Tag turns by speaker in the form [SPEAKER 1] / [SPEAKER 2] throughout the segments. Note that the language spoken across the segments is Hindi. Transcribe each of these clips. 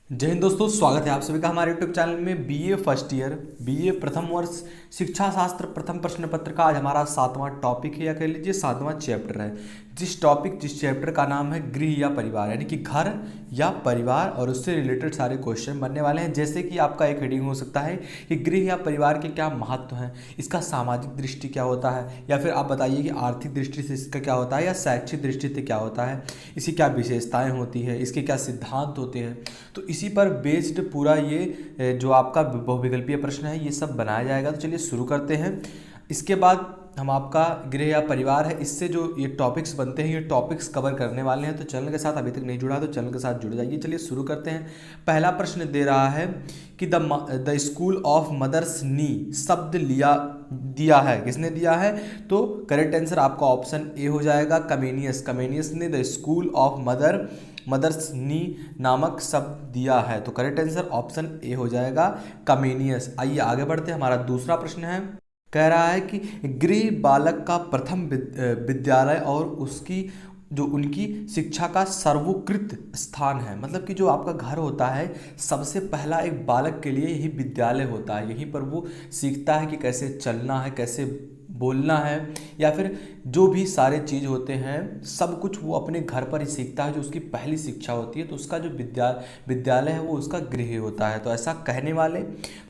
[SPEAKER 1] जय हिंद दोस्तों, स्वागत है आप सभी का हमारे यूट्यूब चैनल में। बीए फर्स्ट ईयर, बीए प्रथम वर्ष शिक्षा शास्त्र प्रथम प्रश्न पत्र का आज हमारा 7वां टॉपिक है, या कह लीजिए 7वां चैप्टर है। जिस चैप्टर का नाम है गृह या परिवार, यानी कि घर या परिवार और उससे रिलेटेड सारे क्वेश्चन बनने वाले हैं। जैसे कि आपका एक हेडिंग हो सकता है कि गृह या परिवार के क्या महत्व हैं, इसका सामाजिक दृष्टि क्या होता है, या फिर आप बताइए कि आर्थिक दृष्टि से इसका क्या होता है, या शैक्षिक दृष्टि से क्या होता है, इसकी क्या विशेषताएं होती है, इसके क्या सिद्धांत होते हैं। तो इसी पर बेस्ड पूरा ये जो आपका बहुविकल्पीय प्रश्न है ये सब बनाया जाएगा। तो चलिए शुरू करते हैं। इसके बाद हम आपका गृह या परिवार है, इससे जो ये टॉपिक्स बनते हैं ये टॉपिक्स कवर करने वाले हैं। तो चैनल के साथ अभी तक नहीं जुड़ा तो चैनल के साथ जुड़ जाइए। चलिए शुरू करते हैं। पहला प्रश्न दे रहा है कि द स्कूल ऑफ मदर्स नी शब्द दिया है, किसने दिया है? तो करेक्ट आंसर आपका ऑप्शन ए हो जाएगा, कमेनियस। कमेनियस ने द स्कूल ऑफ मदर्स नी नामक शब्द दिया है। तो करेक्ट आंसर ऑप्शन ए हो जाएगा, कमेनियस। आइए आगे बढ़ते हैं। हमारा दूसरा प्रश्न है, कह रहा है कि गृह बालक का प्रथम विद्यालय और उसकी जो उनकी शिक्षा का सर्वोकृत स्थान है। मतलब कि जो आपका घर होता है सबसे पहला एक बालक के लिए यही विद्यालय होता है। यहीं पर वो सीखता है कि कैसे चलना है, कैसे बोलना है, या फिर जो भी सारे चीज़ होते हैं सब कुछ वो अपने घर पर ही सीखता है। जो उसकी पहली शिक्षा होती है तो उसका जो विद्यालय है वो उसका गृह होता है। तो ऐसा कहने वाले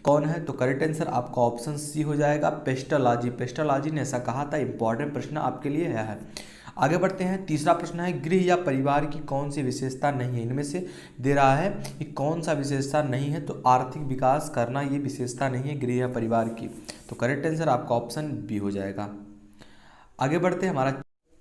[SPEAKER 1] कौन है? तो करेक्ट आंसर आपका ऑप्शन सी हो जाएगा, पेस्टलॉजी। पेस्टलॉजी ने ऐसा कहा था। इंपॉर्टेंट प्रश्न आपके लिए है। आगे बढ़ते हैं। तीसरा प्रश्न है, गृह या परिवार की कौन सी विशेषता नहीं है? इनमें से दे रहा है कि कौन सा विशेषता नहीं है। तो आर्थिक विकास करना ये विशेषता नहीं है गृह या परिवार की। तो करेक्ट आंसर आपका ऑप्शन बी हो जाएगा। आगे बढ़ते हैं। हमारा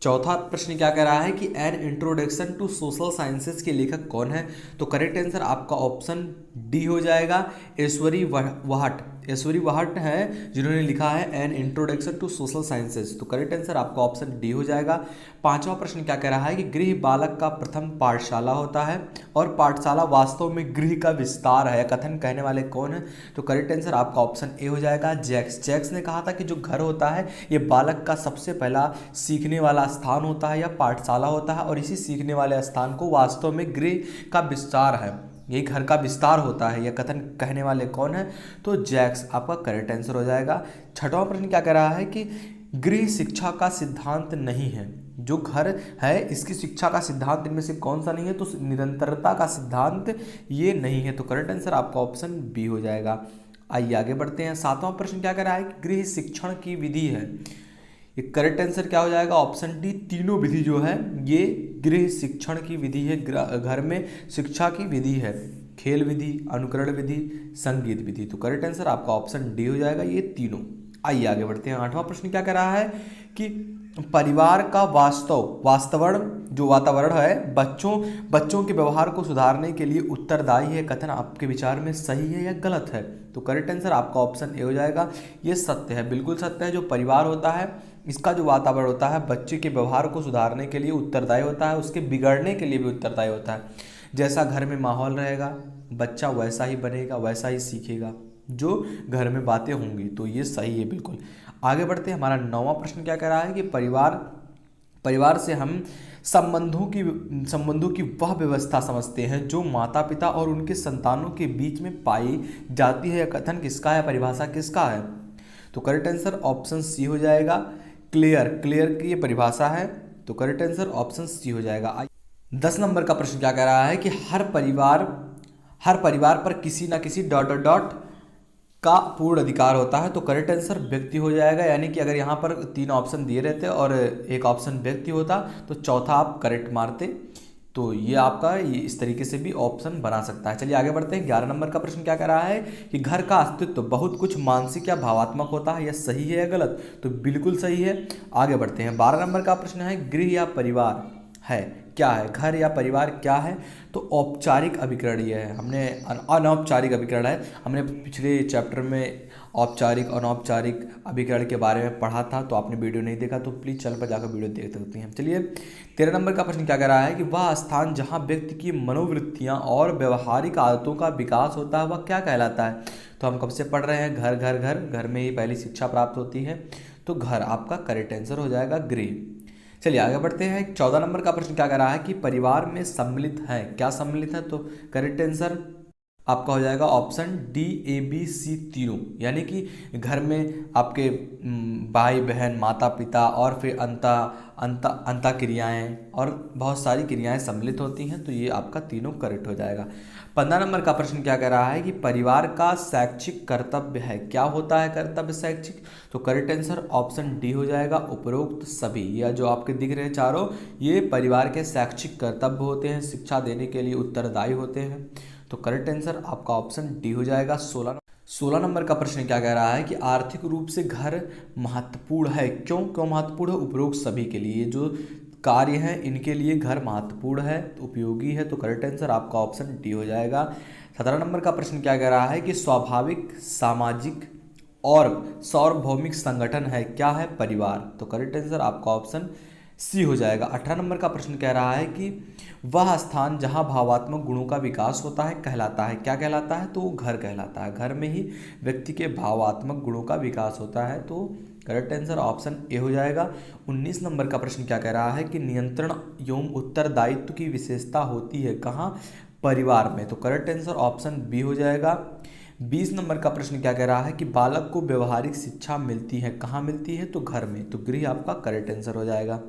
[SPEAKER 1] चौथा प्रश्न क्या कह रहा है कि an introduction to social sciences के लेखक कौन है? तो करेक्ट आंसर आपका ऑप्शन डी हो जाएगा, ऐश्वरी वाहट। ऐश्वरी वाहट है जिन्होंने लिखा है an introduction to social sciences. तो करेक्ट आंसर आपका ऑप्शन डी हो जाएगा। पांचवा प्रश्न क्या कह रहा है कि गृह बालक का प्रथम पाठशाला होता है और पाठशाला वास्तव में गृह का विस्तार है। कथन कहने वाले कौन है? तो करेक्ट आंसर आपका ऑप्शन ए हो जाएगा, जैक्स। जैक्स ने कहा था कि जो घर होता है ये बालक का सबसे पहला सीखने वाला स्थान होता है या पाठशाला होता है, और इसी सीखने वाले स्थान को वास्तव में गृह का विस्तार है, यही घर का विस्तार होता है। यह कथन कहने वाले कौन है? तो जैक्स आपका करेक्ट आंसर हो जाएगा। छठवां प्रश्न क्या कह रहा है कि गृह शिक्षा का सिद्धांत नहीं है। जो घर है इसकी शिक्षा का सिद्धांत इनमें से कौन सा नहीं है? तो निरंतरता का सिद्धांत ये नहीं है। तो करेक्ट आंसर आपका ऑप्शन बी हो जाएगा। आइए आगे बढ़ते हैं। सातवां प्रश्न क्या कह रहा है कि गृह शिक्षण की विधि है। ये करेक्ट आंसर क्या हो जाएगा? Option D. तीनों विधि जो है ये गृह शिक्षण की विधि है, घर में शिक्षा की विधि है। खेल विधि, अनुकरण विधि, संगीत विधि। तो करेक्ट आंसर आपका ऑप्शन डी हो जाएगा, ये तीनों। आइए आगे बढ़ते हैं। आठवां प्रश्न क्या कह रहा है कि परिवार का वातावरण जो वातावरण है बच्चों के व्यवहार को सुधारने के लिए उत्तरदायी है। कथन आपके विचार में सही है या गलत है? तो करेक्ट आंसर आपका ऑप्शन ए हो जाएगा, ये सत्य है, बिल्कुल सत्य है। जो परिवार होता है इसका जो वातावरण होता है बच्चे के व्यवहार को सुधारने के लिए उत्तरदायी होता है, उसके बिगड़ने के लिए भी उत्तरदायी होता है। जैसा घर में माहौल रहेगा बच्चा वैसा ही बनेगा, वैसा ही सीखेगा जो घर में बातें होंगी। तो ये सही है बिल्कुल। आगे बढ़ते हैं। हमारा नौवां प्रश्न क्या कह रहा है कि परिवार से हम संबंधों की वह व्यवस्था समझते हैं जो माता पिता और उनके संतानों के बीच में पाई जाती है। कथन किसका है, परिभाषा किसका है? तो करेक्ट आंसर ऑप्शन सी हो जाएगा, क्लियर की ये परिभाषा है। तो करेक्ट आंसर ऑप्शन सी हो जाएगा। 10 नंबर का प्रश्न क्या कह रहा है कि हर परिवार पर किसी ना किसी डॉट डॉट डॉट का पूर्ण अधिकार होता है। तो करेक्ट आंसर व्यक्ति हो जाएगा, यानी कि अगर यहाँ पर 3 ऑप्शन दिए रहते और एक ऑप्शन व्यक्ति होता तो चौथा आप करेक्ट मारते। तो ये आपका ये इस तरीके से भी ऑप्शन बना सकता है। चलिए आगे बढ़ते हैं। 11 नंबर का प्रश्न क्या कह रहा है कि घर का अस्तित्व बहुत कुछ मानसिक या भावात्मक होता है, यह सही है या गलत? तो बिल्कुल सही है। आगे बढ़ते हैं। 12 नंबर का प्रश्न है, गृह या परिवार है क्या है? घर या परिवार क्या है? तो औपचारिक अभिकरण ये है। हमने अनौपचारिक अभिकरण है। हमने पिछले चैप्टर में औपचारिक अनौपचारिक अभिकरण के बारे में पढ़ा था। तो आपने वीडियो नहीं देखा तो प्लीज़ चैनल पर जाकर वीडियो देख सकते हैं। चलिए 13 नंबर का प्रश्न क्या कह रहा है कि वह स्थान जहाँ व्यक्ति की मनोवृत्तियाँ और व्यवहारिक आदतों का विकास होता है वह क्या कहलाता है? तो हम कब से पढ़ रहे हैं, घर घर घर, घर में ही पहली शिक्षा प्राप्त होती है। तो घर आपका करेक्ट आंसर हो जाएगा, गृह। चलिए आगे बढ़ते हैं। 14 नंबर का प्रश्न क्या कह रहा है कि परिवार में सम्मिलित है, क्या सम्मिलित है? तो करेक्ट आंसर आपका हो जाएगा ऑप्शन डी, ए, बी, सी तीनों। यानी कि घर में आपके भाई बहन, माता पिता और फिर अंता क्रियाएँ और बहुत सारी क्रियाएं सम्मिलित होती हैं, तो ये आपका तीनों करेक्ट हो जाएगा। 15 नंबर का प्रश्न क्या कह रहा है कि परिवार का शैक्षिक कर्तव्य है। क्या होता है कर्तव्य शैक्षिक? तो करेक्ट आंसर ऑप्शन डी हो जाएगा, उपरोक्त सभी। या जो आपके दिख रहे हैं चारों, ये परिवार के शैक्षिक कर्तव्य होते हैं, शिक्षा देने के लिए उत्तरदायी होते हैं। तो करेक्ट आंसर आपका ऑप्शन डी हो जाएगा। 16 नंबर का प्रश्न क्या कह रहा है कि आर्थिक रूप से घर महत्वपूर्ण है। क्यों महत्वपूर्ण है? उपरोक्त सभी के लिए। जो कार्य हैं इनके लिए घर महत्वपूर्ण है, उपयोगी है। तो करेक्ट आंसर आपका ऑप्शन डी हो जाएगा। 17 नंबर का प्रश्न क्या कह रहा है कि स्वाभाविक, सामाजिक और सार्वभौमिक संगठन है। क्या है? परिवार। तो करेक्ट आंसर आपका ऑप्शन सी हो जाएगा। 18 नंबर का प्रश्न कह रहा है कि वह स्थान जहाँ भावात्मक गुणों का विकास होता है कहलाता है। क्या कहलाता है? तो वो घर कहलाता है। घर में ही व्यक्ति के भावात्मक गुणों का विकास होता है। तो करेक्ट आंसर ऑप्शन ए हो जाएगा। 19 नंबर का प्रश्न क्या कह रहा है कि नियंत्रण एवं उत्तरदायित्व की विशेषता होती है कहाँ? परिवार में। तो करेक्ट आंसर ऑप्शन बी हो जाएगा। 20 नंबर का प्रश्न क्या कह रहा है कि बालक को व्यवहारिक शिक्षा मिलती है। कहाँ मिलती है? तो घर में। तो गृह आपका करेक्ट आंसर हो जाएगा।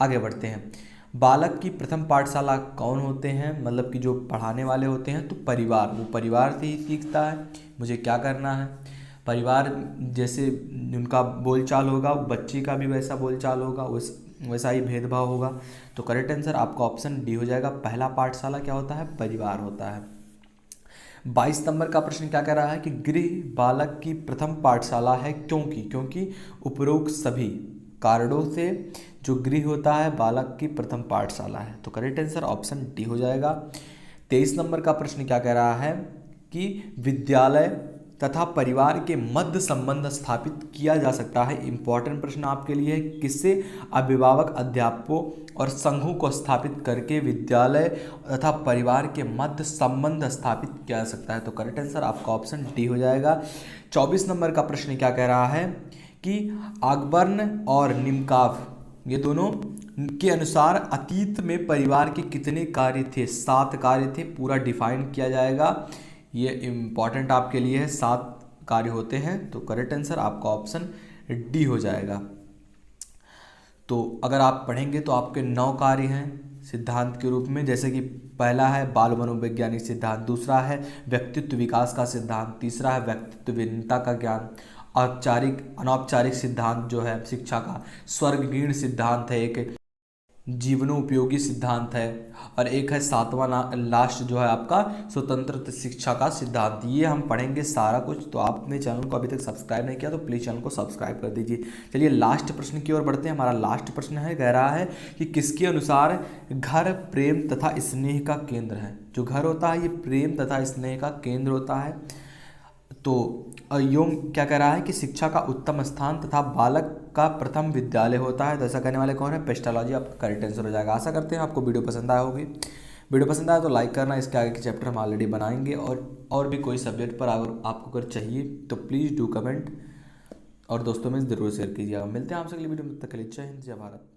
[SPEAKER 1] आगे बढ़ते हैं। बालक की प्रथम पाठशाला कौन होते हैं? मतलब कि जो पढ़ाने वाले होते हैं, तो परिवार। वो परिवार से ही सीखता है मुझे क्या करना है। परिवार जैसे उनका बोलचाल होगा, बच्चे का भी वैसा बोलचाल होगा, वैसा ही भेदभाव होगा। तो करेक्ट आंसर आपका ऑप्शन डी हो जाएगा। पहला पाठशाला क्या होता है? परिवार होता है। 22 नंबर का प्रश्न क्या कह रहा है कि गृह बालक की प्रथम पाठशाला है। क्योंकि उपरोक्त सभी कारणों से जो गृह होता है बालक की प्रथम पाठशाला है। तो करेक्ट आंसर ऑप्शन डी हो जाएगा। 23 नंबर का प्रश्न क्या कह रहा है कि विद्यालय तथा परिवार के मध्य संबंध स्थापित किया जा सकता है। इंपॉर्टेंट प्रश्न आपके लिए है, किससे? अभिभावक, अध्यापकों और संघों को स्थापित करके विद्यालय तथा परिवार के मध्य संबंध स्थापित किया जा सकता है। तो करेक्ट आंसर आपका ऑप्शन डी हो जाएगा। 24 नंबर का प्रश्न क्या कह रहा है कि अकबर्न और निमकाफ ये दोनों के अनुसार अतीत में परिवार के कितने कार्य थे? 7 कार्य थे। पूरा डिफाइन किया जाएगा। ये इम्पॉर्टेंट आपके लिए है, 7 कार्य होते हैं। तो करेक्ट आंसर आपका ऑप्शन डी हो जाएगा। तो अगर आप पढ़ेंगे तो आपके 9 कार्य हैं सिद्धांत के रूप में, जैसे कि पहला है बाल मनोवैज्ञानिक सिद्धांत, दूसरा है व्यक्तित्व विकास का सिद्धांत, तीसरा है व्यक्तित्व भिन्नता का ज्ञान, औपचारिक अनौपचारिक सिद्धांत जो है शिक्षा का, स्वर्गगीण सिद्धांत है एक, जीवनोपयोगी सिद्धांत है, और एक है 7वां लास्ट जो है आपका स्वतंत्र शिक्षा का सिद्धांत। ये हम पढ़ेंगे सारा कुछ। तो आपने चैनल को अभी तक सब्सक्राइब नहीं किया तो प्लीज़ चैनल को सब्सक्राइब कर दीजिए। चलिए लास्ट प्रश्न की ओर बढ़ते हैं। हमारा लास्ट प्रश्न है, कह रहा है कि किसके अनुसार घर प्रेम तथा स्नेह का केंद्र है? जो घर होता है ये प्रेम तथा स्नेह का केंद्र होता है। तो योग क्या कह रहा है कि शिक्षा का उत्तम स्थान तथा बालक का प्रथम विद्यालय होता है। तो ऐसा कहने वाले कौन है? पेस्टालॉजी आपका करेक्ट आंसर हो जाएगा। आशा करते हैं आपको वीडियो पसंद आया होगी। वीडियो पसंद आया तो लाइक करना। इसके आगे के चैप्टर हम ऑलरेडी बनाएंगे, और भी कोई सब्जेक्ट पर अगर आपको अगर चाहिए तो प्लीज़ डू कमेंट और दोस्तों में ज़रूर शेयर कीजिएगा। मिलते हैं आपसे अगली वीडियो में। तब तक के लिए जय हिंद, जय भारत।